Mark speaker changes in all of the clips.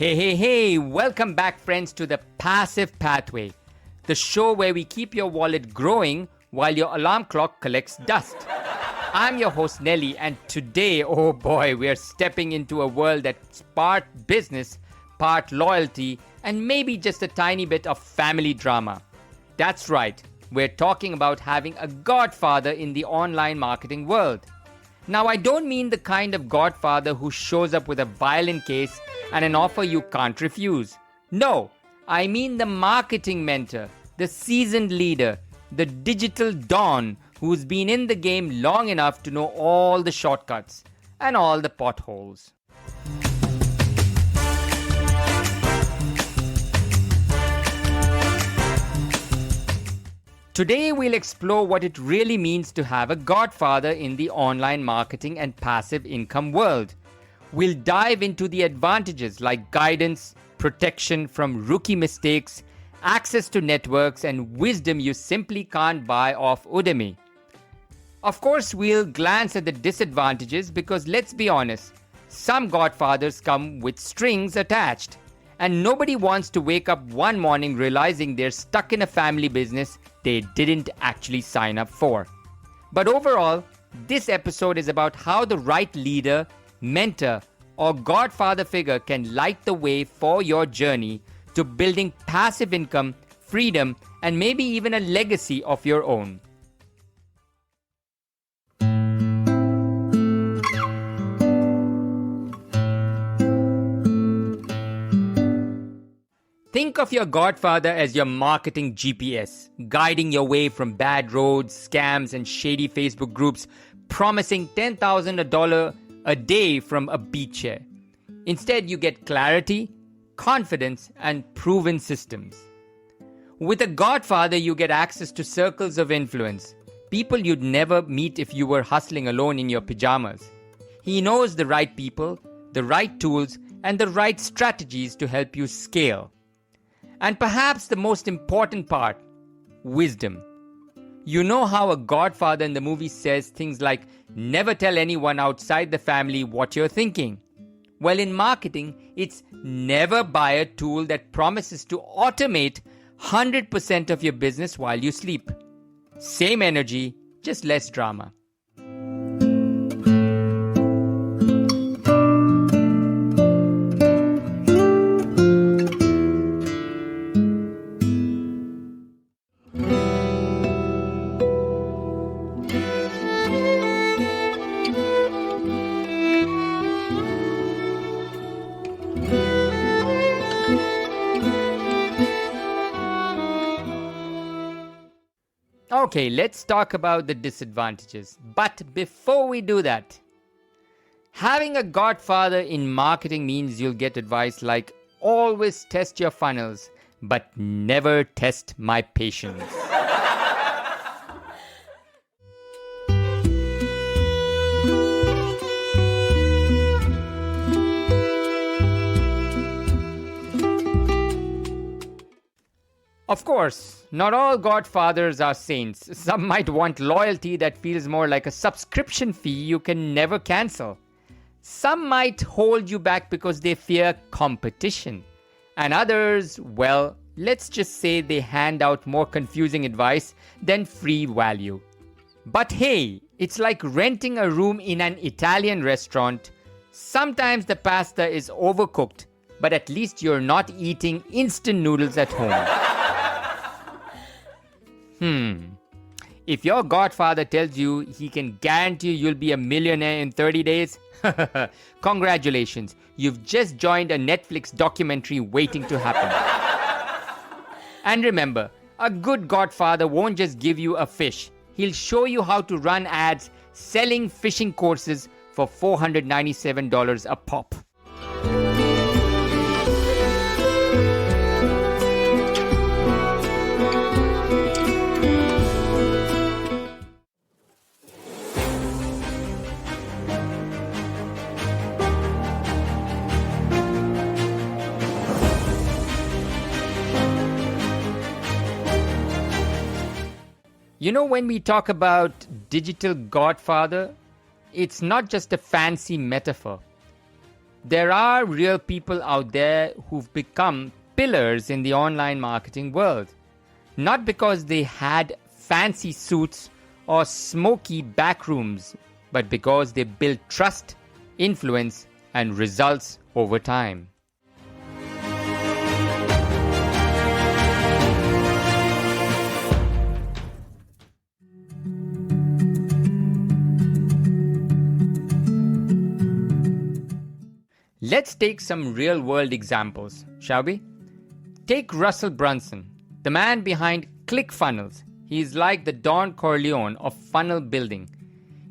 Speaker 1: Hey, welcome back, friends, to the Passive Pathway, the show where we keep your wallet growing while your alarm clock collects dust. I'm your host, Nelly, and today, oh boy, we're stepping into a world that's part business, part loyalty, and maybe just a tiny bit of family drama. That's right, we're talking about having a godfather in the online marketing world. Now, I don't mean the kind of godfather who shows up with a violin case and an offer you can't refuse. No, I mean the marketing mentor, the seasoned leader, the digital don who's been in the game long enough to know all the shortcuts and all the potholes. Today we'll explore what it really means to have a godfather in the online marketing and passive income world. We'll dive into the advantages like guidance, protection from rookie mistakes, access to networks, and wisdom you simply can't buy off Udemy. Of course, we'll glance at the disadvantages because let's be honest, some godfathers come with strings attached, and nobody wants to wake up one morning realizing they're stuck in a family business they didn't actually sign up for. But overall, this episode is about how the right leader, mentor, or godfather figure can light the way for your journey to building passive income, freedom, and maybe even a legacy of your own. Think of your godfather as your marketing GPS, guiding your way from bad roads, scams, and shady Facebook groups, promising $10,000 a day from a beach chair. Instead, you get clarity, confidence, and proven systems. With a godfather, you get access to circles of influence, people you'd never meet if you were hustling alone in your pajamas. He knows the right people, the right tools, and the right strategies to help you scale. And perhaps the most important part, wisdom. You know how a godfather in the movie says things like, never tell anyone outside the family what you're thinking. Well, in marketing, it's never buy a tool that promises to automate 100% of your business while you sleep. Same energy, just less drama. Okay, let's talk about the disadvantages. But before we do that, having a godfather in marketing means you'll get advice like, always test your funnels, but never test my patience. Of course, not all godfathers are saints. Some might want loyalty that feels more like a subscription fee you can never cancel. Some might hold you back because they fear competition. And others, well, let's just say they hand out more confusing advice than free value. But hey, it's like renting a room in an Italian restaurant. Sometimes the pasta is overcooked, but at least you're not eating instant noodles at home. If your godfather tells you he can guarantee you'll be a millionaire in 30 days, congratulations, you've just joined a Netflix documentary waiting to happen. And remember, a good godfather won't just give you a fish. He'll show you how to run ads selling fishing courses for $497 a pop. You know, when we talk about digital godfather, it's not just a fancy metaphor. There are real people out there who've become pillars in the online marketing world. Not because they had fancy suits or smoky back rooms, but because they built trust, influence, and results over time. Let's take some real-world examples, shall we? Take Russell Brunson, the man behind ClickFunnels. He's like the Don Corleone of funnel building.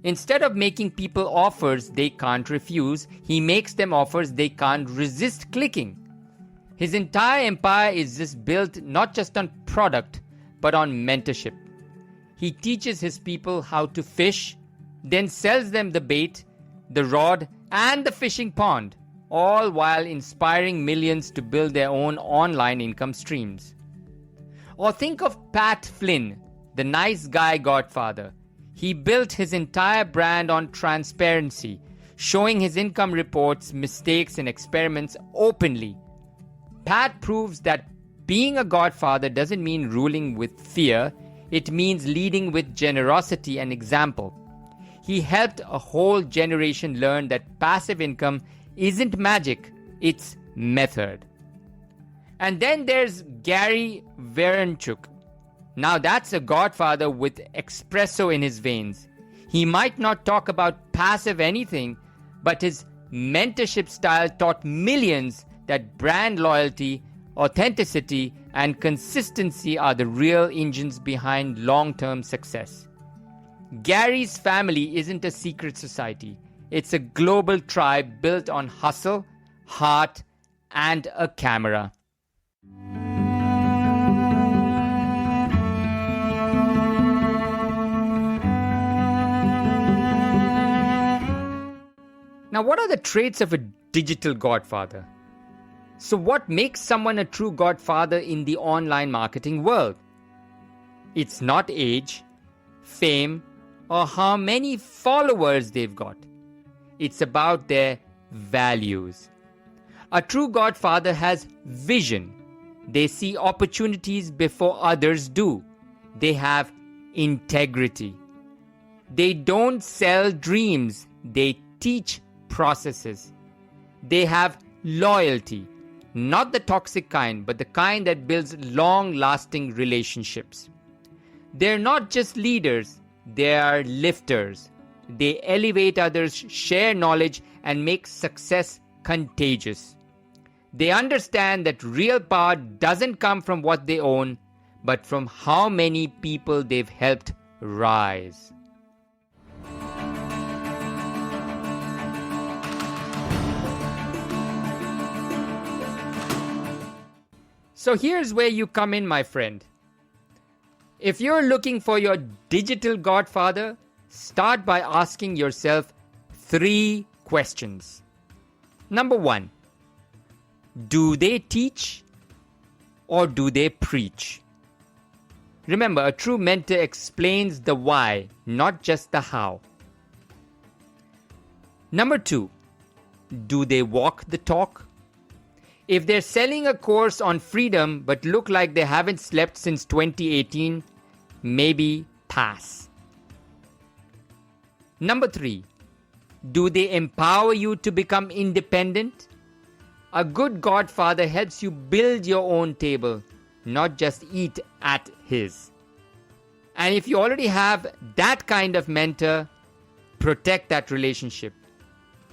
Speaker 1: Instead of making people offers they can't refuse, he makes them offers they can't resist clicking. His entire empire is just built not just on product, but on mentorship. He teaches his people how to fish, then sells them the bait, the rod, and the fishing pond, all while inspiring millions to build their own online income streams. Or think of Pat Flynn, the nice guy Godfather. He built his entire brand on transparency, showing his income reports, mistakes, and experiments openly. Pat proves that being a godfather doesn't mean ruling with fear, it means leading with generosity and example. He helped a whole generation learn that passive income isn't magic, it's method. And then there's Gary Vaynerchuk. Now that's a godfather with espresso in his veins. He might not talk about passive anything, but his mentorship style taught millions that brand loyalty, authenticity, and consistency are the real engines behind long-term success. Gary's family isn't a secret society. It's a global tribe built on hustle, heart, and a camera. Now, what are the traits of a digital godfather? So what makes someone a true godfather in the online marketing world? It's not age, fame, or how many followers they've got. It's about their values. A true godfather has vision. They see opportunities before others do. They have integrity. They don't sell dreams. They teach processes. They have loyalty. Not the toxic kind, but the kind that builds long-lasting relationships. They're not just leaders. They are lifters. They elevate others, share knowledge, and make success contagious. They understand that real power doesn't come from what they own, but from how many people they've helped rise. So here's where you come in, my friend. If you're looking for your digital godfather, start by asking yourself 3 questions. Number 1, do they teach or do they preach? Remember, a true mentor explains the why, not just the how. Number 2, do they walk the talk? If they're selling a course on freedom but look like they haven't slept since 2018, maybe pass. Number 3, do they empower you to become independent? A good godfather helps you build your own table, not just eat at his. And if you already have that kind of mentor, protect that relationship.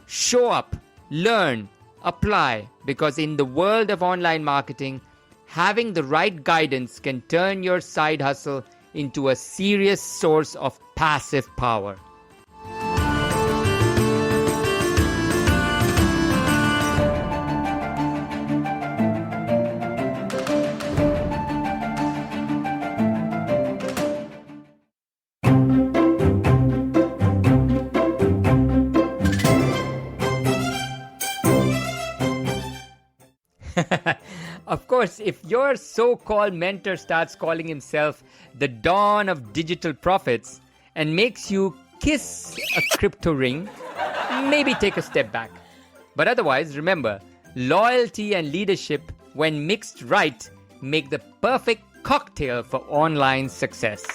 Speaker 1: Show up, learn, apply, because in the world of online marketing, having the right guidance can turn your side hustle into a serious source of passive power. Of course, if your so-called mentor starts calling himself the Dawn of Digital Profits and makes you kiss a crypto ring, maybe take a step back. But otherwise, remember, loyalty and leadership, when mixed right, make the perfect cocktail for online success.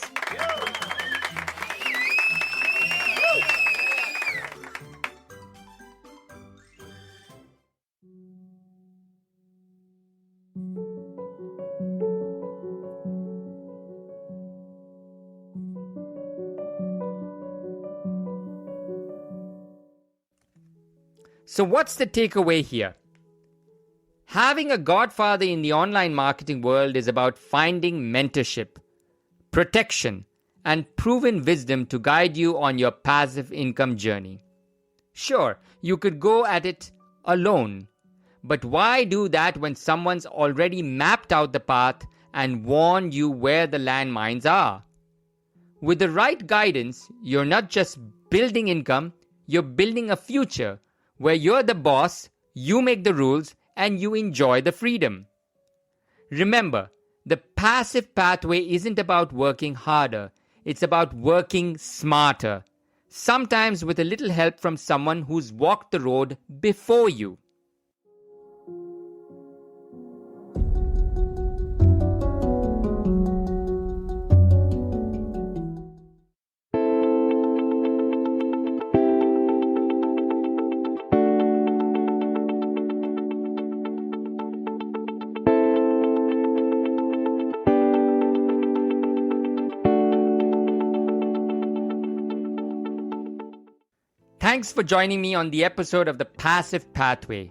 Speaker 1: So what's the takeaway here? Having a godfather in the online marketing world is about finding mentorship, protection, and proven wisdom to guide you on your passive income journey. Sure, you could go at it alone, but why do that when someone's already mapped out the path and warned you where the landmines are? With the right guidance, you're not just building income, you're building a future where you're the boss, you make the rules, and you enjoy the freedom. Remember, the passive pathway isn't about working harder, it's about working smarter, sometimes with a little help from someone who's walked the road before you. Thanks for joining me on the episode of The Passive Pathway.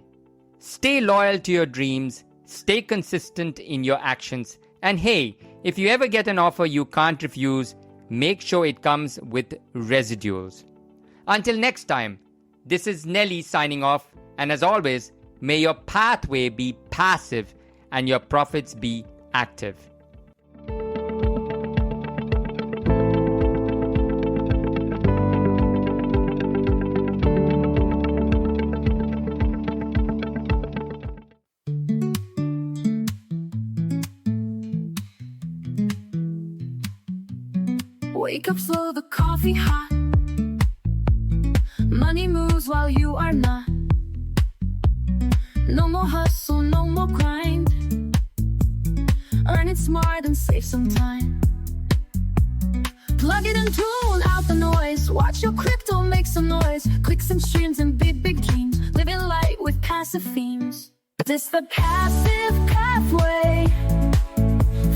Speaker 1: Stay loyal to your dreams, stay consistent in your actions, and hey, if you ever get an offer you can't refuse, make sure it comes with residuals. Until next time, this is Nelly signing off, and as always, may your pathway be passive and your profits be active.
Speaker 2: Wake up slow, the coffee hot. Money moves while you are not. No more hustle, no more grind. Earn it smart and save some time. Plug it and tune out the noise. Watch your crypto make some noise. Click some streams and big dreams. Living light with passive themes. This the passive pathway.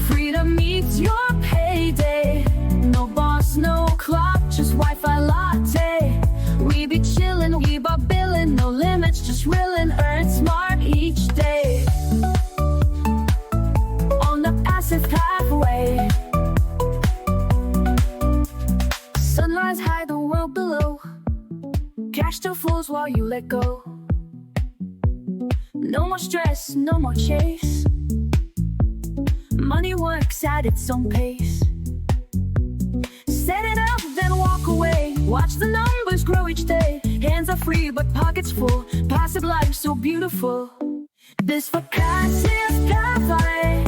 Speaker 2: Freedom meets your payday. No boss, no clock, just Wi-Fi latte. We be chillin', we be billin', no limits, just reelin', earn smart each day. On the passive pathway. Sunrise high, the world below. Cash still flows while you let go. No more stress, no more chase. Money works at its own pace. Set it up, then walk away. Watch the numbers grow each day. Hands are free, but pockets full. Passive life so beautiful. This for passive pathway.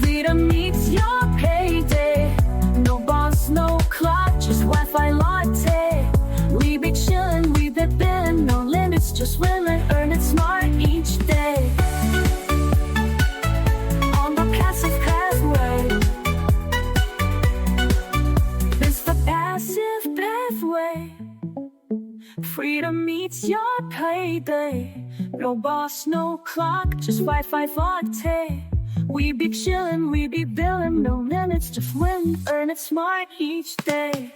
Speaker 2: Freedom meets your payday. No boss, no clock, just Wi-Fi latte. We be chillin', we be billin', no limits, just willing, earn it smart each day. On the passive pathway. Passive pathway. Freedom meets your payday. No boss, no clock, just Wi-Fi latte. We be chillin', we be billin', no limits, just win, earn it smart each day.